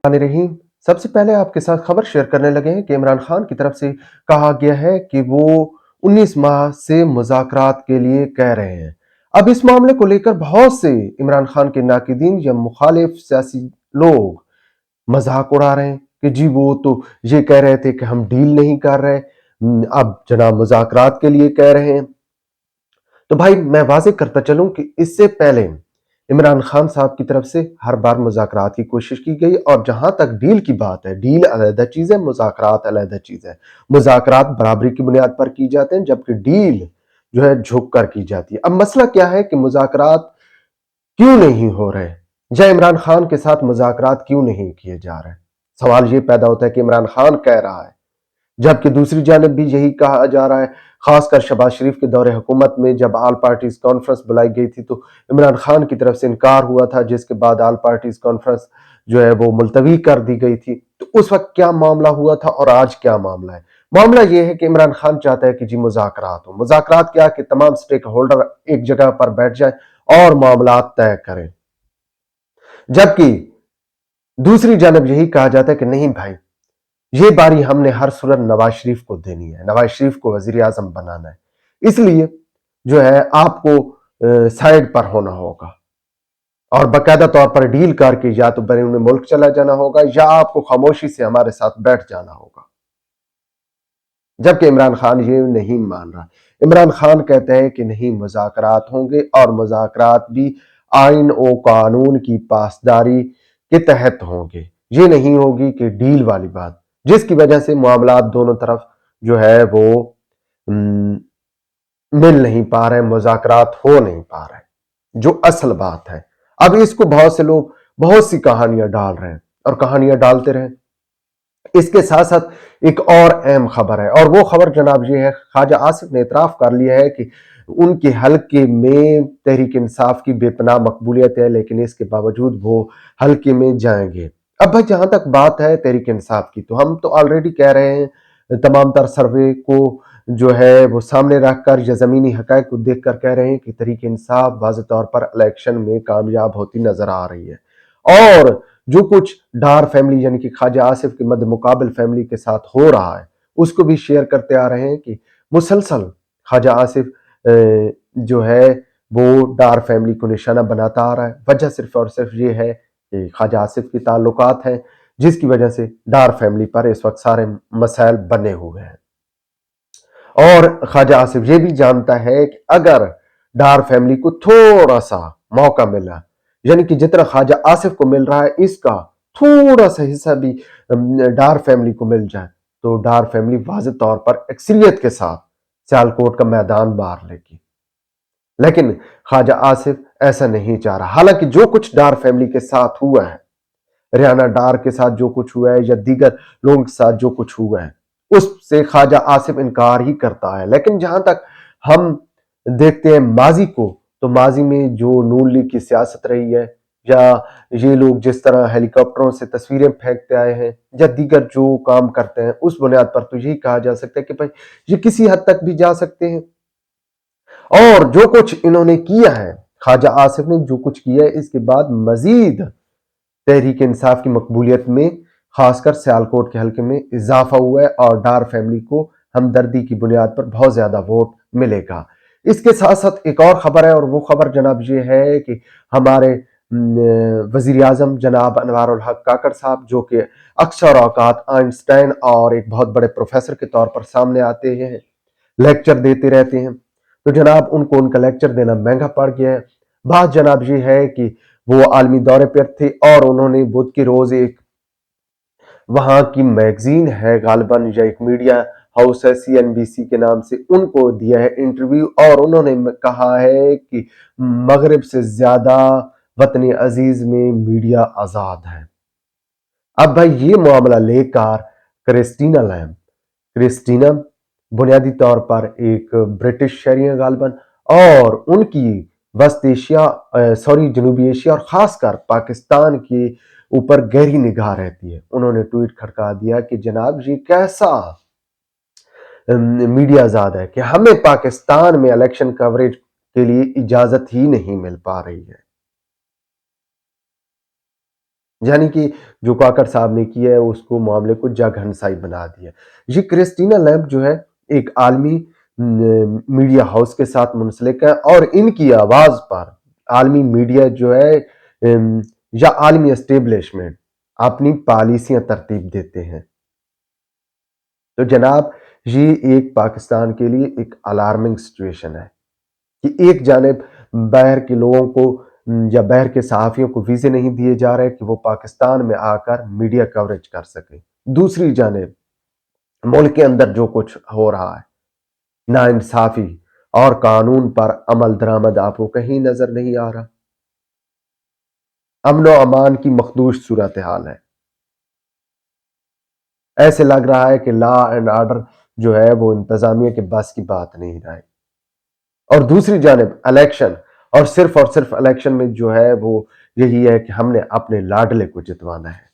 बिस्मिल्लाहिर्रहमानिर्रहीम। सबसे पहले आपके साथ खबर शेयर करने लगे हैं कि इमरान खान की तरफ से कहा गया है कि वो 19 माह से मुज़ाकरात के लिए कह रहे हैं। अब इस मामले को लेकर बहुत से इमरान खान के नाक़िदीन या मुखालिफ सियासी लोग मजाक उड़ा रहे हैं कि जी वो तो ये कह रहे थे कि हम डील नहीं कर रहे, अब जनाब मुज़ाकरात के लिए कह रहे हैं। तो भाई मैं वाज़ेह करता चलूं कि इससे पहले इमरान खान साहब की तरफ से हर बार मुज़ाकरात की कोशिश की गई, और जहां तक डील की बात है, डील अलहदा चीज़ है, मुज़ाकरात अलहदा चीज़ है। मुज़ाकरात बराबरी की बुनियाद पर की जाते हैं, जबकि डील जो है झुक कर की जाती है। अब मसला क्या है कि मुज़ाकरात क्यों नहीं हो रहे, या इमरान खान के साथ मुज़ाकरात क्यों नहीं किए जा रहे? सवाल ये पैदा होता है कि इमरान खान कह रहा है, जबकि दूसरी जानब भी यही कहा जा रहा है। खासकर शहबाज शरीफ के दौरे हुकूमत में जब आल पार्टीज कॉन्फ्रेंस बुलाई गई थी तो इमरान खान की तरफ से इनकार हुआ था, जिसके बाद आल पार्टीज कॉन्फ्रेंस जो है वो मुलतवी कर दी गई थी। तो उस वक्त क्या मामला हुआ था और आज क्या मामला है? मामला यह है कि इमरान खान चाहता है कि जी मुज़ाकरात हो। मुज़ाकरात क्या कि तमाम स्टेक होल्डर एक जगह पर बैठ जाए और मामला तय करें, जबकि दूसरी जानब यही कहा जाता है कि नहीं भाई, ये बारी हमने हर सूरत नवाज शरीफ को देनी है, नवाज शरीफ को वजीर आजम बनाना है, इसलिए जो है आपको साइड पर होना होगा और बाकायदा तौर पर डील करके या तो बैरून मुल्क चला जाना होगा या आपको खामोशी से हमारे साथ बैठ जाना होगा। जबकि इमरान खान ये नहीं मान रहा। इमरान खान कहते हैं कि नहीं, मुज़ाकरात होंगे और मुज़ाकरात भी आइन और कानून की पासदारी के तहत होंगे। ये नहीं होगी कि डील वाली बात, जिसकी वजह से मामलात दोनों तरफ जो है वो मिल नहीं पा रहे, मुज़ाकरात हो नहीं पा रहे, जो असल बात है। अब इसको बहुत से लोग बहुत सी कहानियां डाल रहे हैं और कहानियां डालते रहे। इसके साथ साथ एक और अहम खबर है, और वो खबर जनाब ये है, ख्वाजा आसिफ ने इतराफ कर लिया है कि उनके हल्के में तहरीक इंसाफ की बेपनाह मकबूलियत है, लेकिन इसके बावजूद वो हल्के में जाएंगे। अब भाई जहां तक बात है तहरीक इंसाफ की, तो हम तो ऑलरेडी कह रहे हैं, तमाम तर सर्वे को जो है वो सामने रखकर या जमीनी हकायक को देख कर कह रहे हैं कि तहरीक इंसाफ वाज़ेह तौर पर इलेक्शन में कामयाब होती नजर आ रही है। और जो कुछ डार फैमिली यानी कि ख्वाजा आसिफ के मद मुकाबिल फैमिली के साथ हो रहा है, उसको भी शेयर करते आ रहे हैं कि मुसलसल ख्वाजा आसिफ जो है वो डार फैमिली को निशाना बनाता आ रहा है। वजह सिर्फ और सिर्फ ये है कि ख्वाजा आसिफ की ताल्लुकात हैं, जिसकी वजह से डार फैमिली पर इस वक्त सारे मसाइल बने हुए हैं। और ख्वाजा आसिफ ये भी जानता है कि अगर डार फैमिली को थोड़ा सा मौका मिला, यानी कि जितना ख्वाजा आसिफ को मिल रहा है इसका थोड़ा सा हिस्सा भी डार फैमिली को मिल जाए, तो डार फैमिली वाज़ेह तौर पर अक्सरियत के साथ सियालकोट का मैदान मार लेगी। लेकिन ख्वाजा आसिफ ऐसा नहीं चाह रहा। हालांकि जो कुछ डार फैमिली के साथ हुआ है, रियाना डार के साथ जो कुछ हुआ है या दीगर लोगों के साथ जो कुछ हुआ है, उससे ख्वाजा आसिफ इनकार ही करता है। लेकिन जहां तक हम देखते हैं माजी को, तो माजी में जो नून लीग की सियासत रही है, या ये लोग जिस तरह हेलीकॉप्टरों से तस्वीरें फेंकते आए हैं या दीगर जो काम करते हैं, उस बुनियाद पर तो यही कहा जा सकता है कि भाई ये किसी हद तक भी जा सकते हैं। और जो कुछ इन्होंने किया है, ख्वाजा आसिफ ने जो कुछ किया है, इसके बाद मजीद तहरीक इंसाफ की मकबूलियत में खासकर सियालकोट के हल्के में इजाफा हुआ है और डार फैमिली को हमदर्दी की बुनियाद पर बहुत ज्यादा वोट मिलेगा। इसके साथ साथ एक और खबर है, और वो खबर जनाब ये है कि हमारे वजीर आजम जनाब अनवारुल हक काकड़ साहब, जो कि अक्सर औकात आइंस्टाइन और एक बहुत बड़े प्रोफेसर के तौर पर सामने आते हैं, लेक्चर देते रहते हैं, तो जनाब उनको उनका लेक्चर देना महंगा पड़ गया है। बात जनाब ये है कि वो आलमी दौरे पर थे और उन्होंने बुध के रोज एक वहां की मैगजीन है गालिबन या एक मीडिया हाउस है CNBC के नाम से, उनको दिया है इंटरव्यू, और उन्होंने कहा है कि मगरिब से ज्यादा वतन अजीज में मीडिया आजाद है। अब भाई ये मामला लेकर क्रिस्टीना बुनियादी तौर पर एक ब्रिटिश शहरी हैं गालिबन, और उनकी वस्त एशिया जनूबी एशिया और खासकर पाकिस्तान के ऊपर गहरी निगाह रहती है। उन्होंने ट्वीट खड़का दिया कि जनाब ये कैसा मीडिया आजाद है कि हमें पाकिस्तान में इलेक्शन कवरेज के लिए इजाजत ही नहीं मिल पा रही है। یعنی کہ جو کاکر صاحب نے کیا ہے اس کو معاملے کو جگ ہنسائی بنا دیا. یہ کرسٹینا لیمب جو ہے ایک عالمی میڈیا ہاؤس کے ساتھ منسلک ہے اور ان کی آواز پر عالمی میڈیا جو ہے یا عالمی اسٹیبلشمنٹ اپنی پالیسیاں ترتیب دیتے ہیں. تو جناب یہ ایک پاکستان کے لیے ایک الارمنگ سچویشن ہے کہ ایک جانب باہر کے لوگوں کو یا باہر کے صحافیوں کو ویزے نہیں دیے جا رہے کہ وہ پاکستان میں آ کر میڈیا کوریج کر سکیں. دوسری جانب ملک کے اندر جو کچھ ہو رہا ہے ناانصافی اور قانون پر عمل درآمد آپ کو کہیں نظر نہیں آ رہا. امن و امان کی مخدوش صورتحال ہے. ایسے لگ رہا ہے کہ لا اینڈ آرڈر جو ہے وہ انتظامیہ کے بس کی بات نہیں رہی. اور دوسری جانب الیکشن اور صرف الیکشن میں جو ہے وہ یہی ہے کہ ہم نے اپنے لاڈلے کو جتوانا ہے.